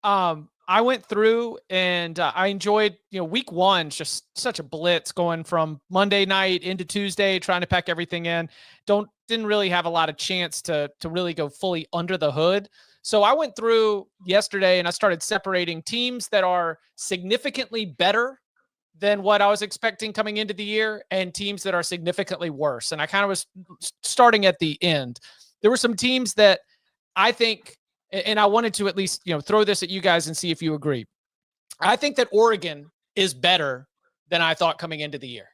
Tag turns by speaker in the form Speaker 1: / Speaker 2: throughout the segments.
Speaker 1: I went through and I enjoyed, week one, just such a blitz going from Monday night into Tuesday, trying to pack everything in. Didn't really have a lot of chance to really go fully under the hood. So I went through yesterday and I started separating teams that are significantly better than what I was expecting coming into the year and teams that are significantly worse. And I kind of was starting at the end. There were some teams that I think, and I wanted to at least, throw this at you guys and see if you agree. I think that Oregon is better than I thought coming into the year.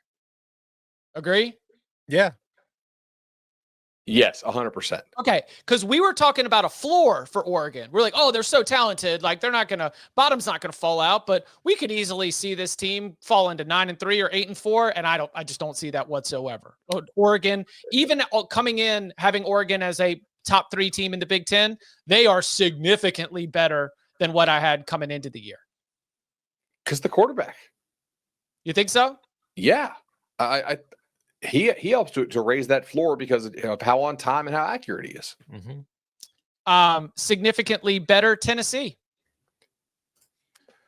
Speaker 1: Agree?
Speaker 2: Yeah.
Speaker 3: Yes, 100%.
Speaker 1: Okay, because we were talking about a floor for Oregon. We're like, oh, they're so talented. Like bottom's not gonna fall out, but we could easily see this team fall into 9-3 or 8-4, and I just don't see that whatsoever. Oregon, even coming in, having Oregon as a top 3 team in the Big Ten, they are significantly better than what I had coming into the year.
Speaker 3: Because the quarterback.
Speaker 1: You think so?
Speaker 3: Yeah. He helps to raise that floor because of how on time and how accurate he is.
Speaker 2: Mm-hmm.
Speaker 1: Significantly better Tennessee.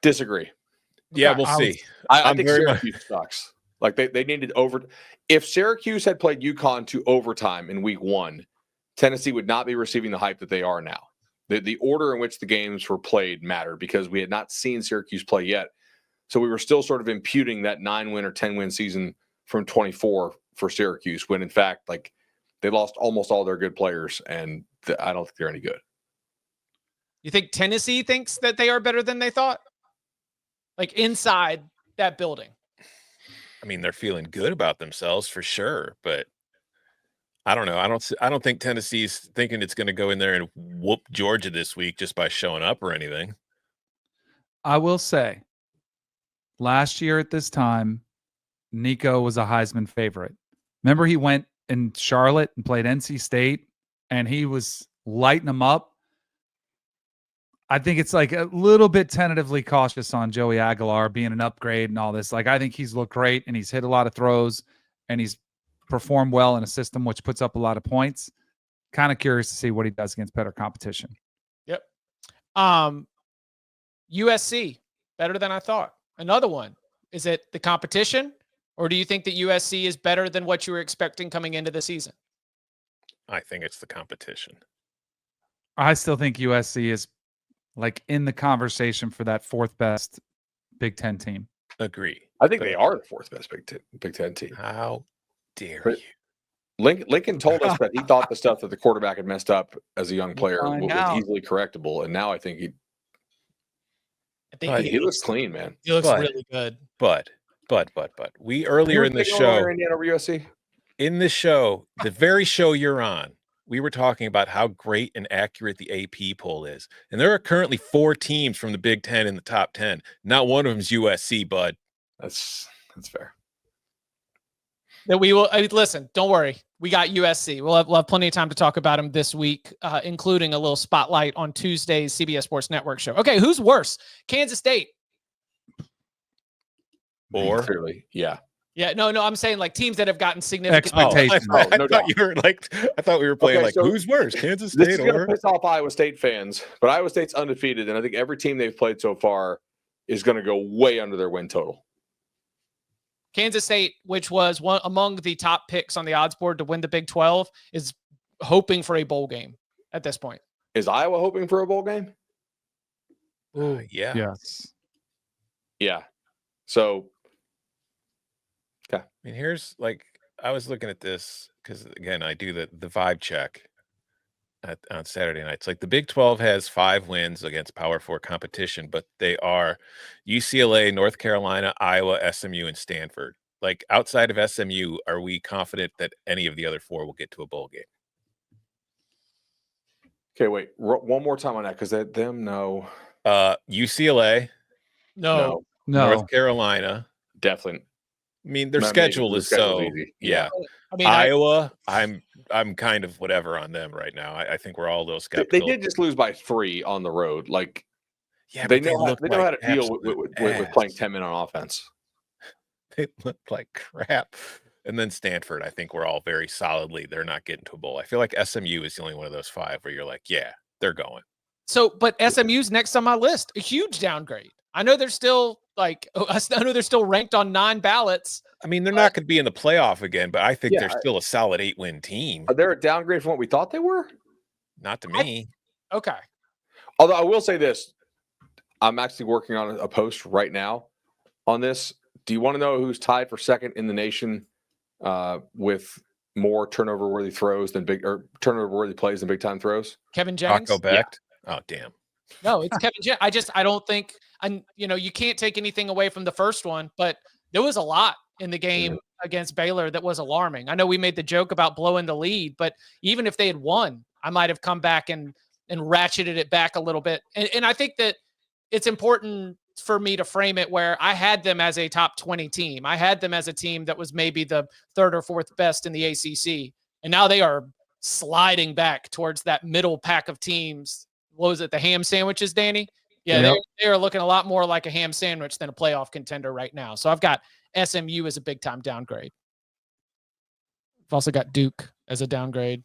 Speaker 3: Disagree.
Speaker 2: Yeah, we'll see.
Speaker 3: I think Syracuse sucks. Like they needed if Syracuse had played UConn to overtime in week 1, Tennessee would not be receiving the hype that they are now. The order in which the games were played mattered because we had not seen Syracuse play yet. So we were still sort of imputing that 9-win or 10-win season from 24 for Syracuse when, in fact, like they lost almost all their good players, and I don't think they're any good.
Speaker 1: You think Tennessee thinks that they are better than they thought? Like inside that building?
Speaker 2: I mean, they're feeling good about themselves for sure, but I don't know. I don't think Tennessee's thinking it's going to go in there and whoop Georgia this week just by showing up or anything.
Speaker 4: I will say, last year at this time, Nico was a Heisman favorite. Remember he went in Charlotte and played NC State, and he was lighting them up. I think it's like a little bit tentatively cautious on Joey Aguilar being an upgrade and all this. Like, I think he's looked great, and he's hit a lot of throws, and he's performed well in a system which puts up a lot of points. Kind of curious to see what he does against better competition.
Speaker 1: Yep. USC, better than I thought. Another one. Is it the competition, or do you think that USC is better than what you were expecting coming into the season?
Speaker 2: I think it's the competition.
Speaker 4: I still think USC is like in the conversation for that 4th best Big Ten team.
Speaker 2: Agree.
Speaker 3: I think they are the 4th best Big Ten team.
Speaker 2: How dare you?
Speaker 3: Lincoln told us that he thought the stuff that the quarterback had messed up as a young player was easily correctable, and now I think he looks clean, man.
Speaker 1: He looks really good.
Speaker 2: But we earlier in the show,
Speaker 3: Indiana over USC?
Speaker 2: In the show, the very show you're on, we were talking about how great and accurate the AP poll is. And there are currently 4 teams from the Big Ten in the top 10. Not one of them is USC, bud.
Speaker 3: That's fair.
Speaker 1: That we will listen. Don't worry, we got USC. We'll have plenty of time to talk about them this week, including a little spotlight on Tuesday's CBS Sports Network show. Okay, who's worse, Kansas State?
Speaker 2: Or
Speaker 3: clearly, yeah.
Speaker 1: No. I'm saying like teams that have gotten significant
Speaker 4: expectations.
Speaker 2: I thought we were playing so who's worse, Kansas State?
Speaker 3: This is going to piss off Iowa State fans, but Iowa State's undefeated, and I think every team they've played so far is going to go way under their win total.
Speaker 1: Kansas State, which was one among the top picks on the odds board to win the Big 12, is hoping for a bowl game at this point.
Speaker 3: Is Iowa hoping for a bowl game?
Speaker 2: Yeah.
Speaker 4: Yes.
Speaker 3: Yeah. So,
Speaker 2: okay. I mean, here's I was looking at this because again, I do the vibe check on Saturday nights. Like the Big 12 has 5 wins against Power 4 competition, but they are UCLA, North Carolina, Iowa, SMU, and Stanford. Like outside of SMU, are we confident that any of the other 4 will get to a bowl game?
Speaker 3: Okay, wait. One more time on that because no.
Speaker 2: UCLA,
Speaker 1: no.
Speaker 2: North Carolina,
Speaker 3: definitely.
Speaker 2: I mean, their schedule is so easy. Yeah. I mean, Iowa, I'm kind of whatever on them right now. I think we're all a little skeptical.
Speaker 3: They did just lose by 3 on the road. Like,
Speaker 2: yeah,
Speaker 3: they know how to deal with playing 10 men on offense.
Speaker 2: They look like crap. And then Stanford, I think we're all very solidly, they're not getting to a bowl. I feel like SMU is the only one of those 5 where you're like, yeah, they're going.
Speaker 1: But SMU's next on my list, a huge downgrade. I know they're still ranked on 9 ballots.
Speaker 2: I mean, they're not going to be in the playoff again, but I think
Speaker 3: Yeah,
Speaker 2: they're still a solid 8-win team.
Speaker 3: Are they a downgrade from what we thought they were?
Speaker 2: Not to me.
Speaker 1: Okay.
Speaker 3: Although I will say this, I'm actually working on a post right now on this. Do you want to know who's tied for second in the nation with more turnover-worthy throws than turnover-worthy plays than big-time throws?
Speaker 1: Kevin Jennings.
Speaker 2: Taco Becht. Yeah. Oh, damn.
Speaker 1: No, it's Kevin Jennings. I don't think, you can't take anything away from the first one, but there was a lot in the game against Baylor that was alarming. I know we made the joke about blowing the lead, but even if they had won, I might have come back and ratcheted it back a little bit. And I think that it's important for me to frame it where I had them as a top 20 team. I had them as a team that was maybe the 3rd or 4th best in the ACC. And now they are sliding back towards that middle pack of teams. What was it? The ham sandwiches, Danny? Yeah,
Speaker 4: Yep.
Speaker 1: they are looking a lot more like a ham sandwich than a playoff contender right now. So I've got SMU as a big time downgrade. I've also got Duke as a downgrade.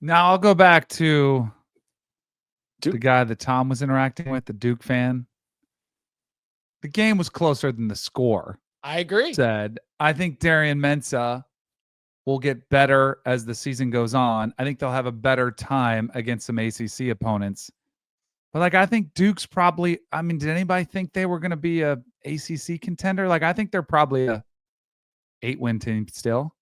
Speaker 4: Now I'll go back to
Speaker 3: Duke.
Speaker 4: the guy that Tom was interacting with, the Duke fan. The game was closer than the score
Speaker 1: I agree.
Speaker 4: said. I think Darian Mensah will get better as the season goes on. I think they'll have a better time against some ACC opponents. But I think Duke's probably, did anybody think they were going to be a ACC contender? I think they're probably a 8-win team still.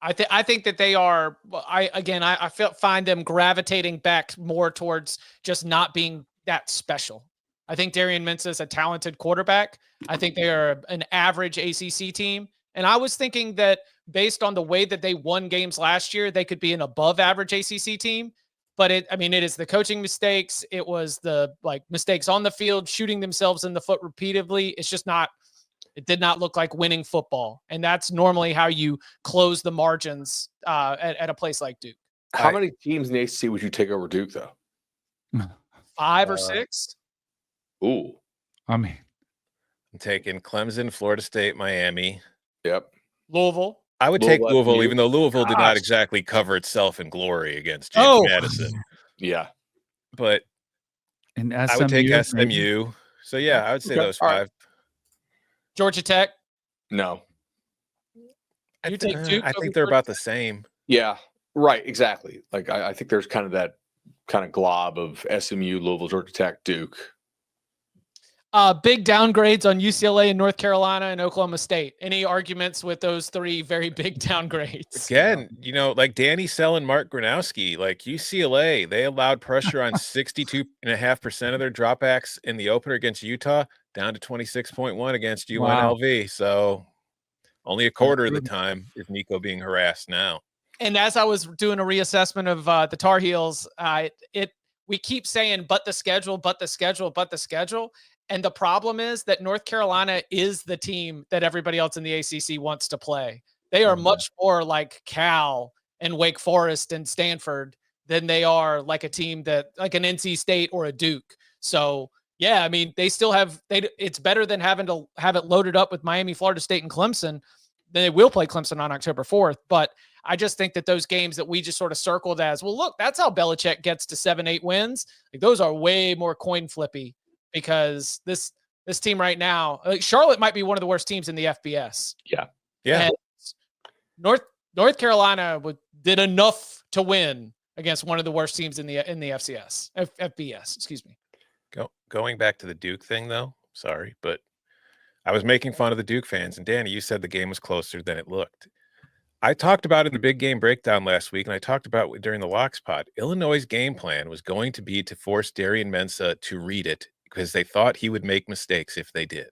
Speaker 1: I think that they are. I find them gravitating back more towards just not being that special. I think Darian Mensah is a talented quarterback. I think they are an average ACC team. And I was thinking that based on the way that they won games last year, they could be an above average ACC team. But it is the coaching mistakes. It was the mistakes on the field, shooting themselves in the foot repeatedly. It's just not, it did not look like winning football. And that's normally how you close the margins at a place like Duke.
Speaker 3: How many teams in the ACC would you take over Duke, though?
Speaker 1: 5 or 6?
Speaker 3: Ooh.
Speaker 2: I'm taking Clemson, Florida State, Miami.
Speaker 3: Yep.
Speaker 1: Louisville.
Speaker 2: I would take Louisville,
Speaker 3: FU.
Speaker 2: even though Louisville did not exactly cover itself in glory against James Madison.
Speaker 3: Yeah.
Speaker 2: But
Speaker 4: And
Speaker 2: I would take SMU.
Speaker 4: maybe?
Speaker 2: So, yeah, I would say those
Speaker 3: All
Speaker 2: 5.
Speaker 3: right.
Speaker 1: Georgia Tech.
Speaker 3: No.
Speaker 1: You take Duke.
Speaker 2: I think they're about the same.
Speaker 3: Yeah. Right. Exactly. I think there's kind of that kind of glob of SMU, Louisville, Georgia Tech, Duke.
Speaker 1: Big downgrades on UCLA and North Carolina and Oklahoma State. Any arguments with those 3 very big downgrades?
Speaker 2: Again, like Danny Sell and Mark Gronowski, UCLA, they allowed pressure on 62.5% of their dropbacks in the opener against Utah, down to 26.1 against UNLV. So only a quarter of the time is Nico being harassed now.
Speaker 1: And as I was doing a reassessment of the Tar Heels, we keep saying, but the schedule. And the problem is that North Carolina is the team that everybody else in the ACC wants to play. They are much more like Cal and Wake Forest and Stanford than they are like a team like an NC State or a Duke. So, yeah, they still have – it's better than having to have it loaded up with Miami, Florida State, and Clemson. They will play Clemson on October 4th. But I just think that those games that we just sort of circled as, well, look, that's how Belichick gets to 7-8 wins. Those are way more coin flippy. Because this team right now, Charlotte might be one of the worst teams in the FBS.
Speaker 3: Yeah.
Speaker 1: And North Carolina did enough to win against one of the worst teams in the FBS. Excuse me.
Speaker 2: Going back to the Duke thing, though. Sorry, but I was making fun of the Duke fans, and Danny, you said the game was closer than it looked. I talked about in the big game breakdown last week, and I talked about during the Locks pod. Illinois' game plan was going to be to force Darian Mensah to read it, because they thought he would make mistakes if they did.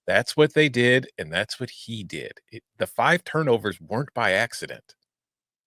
Speaker 2: That's what they did, and that's what he did. The 5 turnovers weren't by accident.